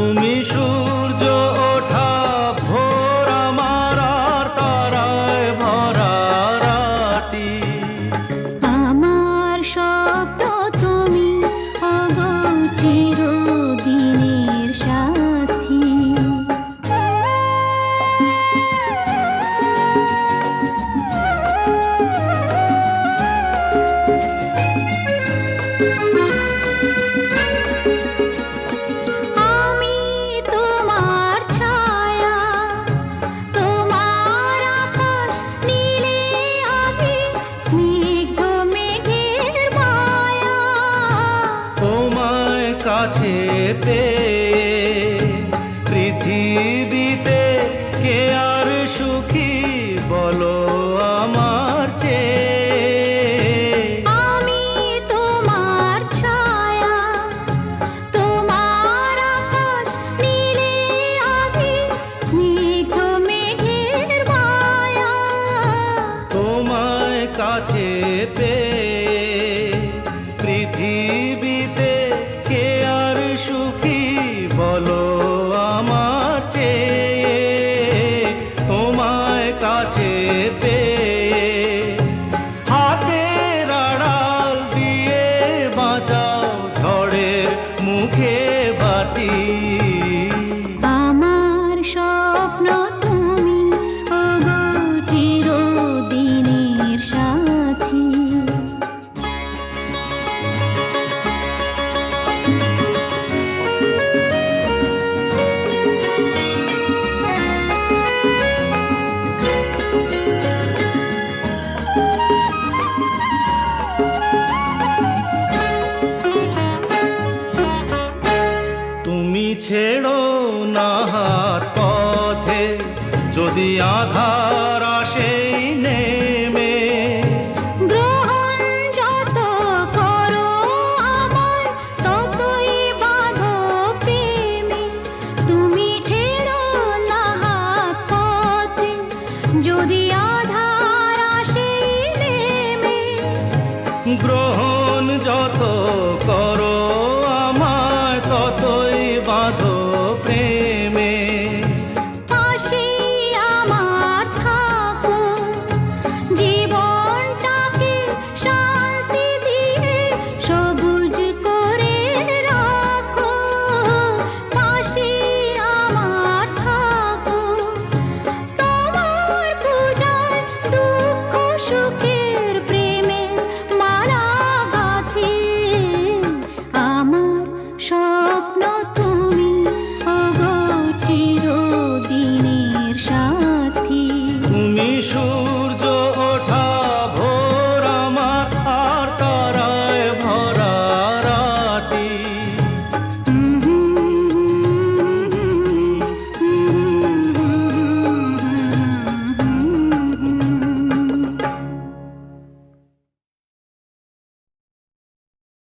তুমি সূর্য ওঠা ভোর আমার আর তারায় ভরা রাতি। আমার স্বপ্ন তুমি ওগো চিরদিনের সাথী। আমি তোমার ছায়া, তোমার আকাশ নীলে আমি স্নিগ্ধ মেঘের মায়া। তোমায় কাছে পেয়ে পৃথিবীতে কে আর সুখী বলো আমার চেয়ে। আমি তোমার ছায়া, তোমার আকাশ নীলে আমি স্নিগ্ধ মেঘের মায়া। তোমায় কাছে পেয়ে পৃথিবীতে কে আর সুখী বলো আমার চেয়ে। তোমায় কাছে পেয়ে হাতের আড়াল দিয়ে বাঁচাও ঝড়ের মুখে বাতি। আমার স্বপ্ন তুমি ওগো চিরদিনের সাথী। তুমি ছেড়ো না হাত পথে যদি আধার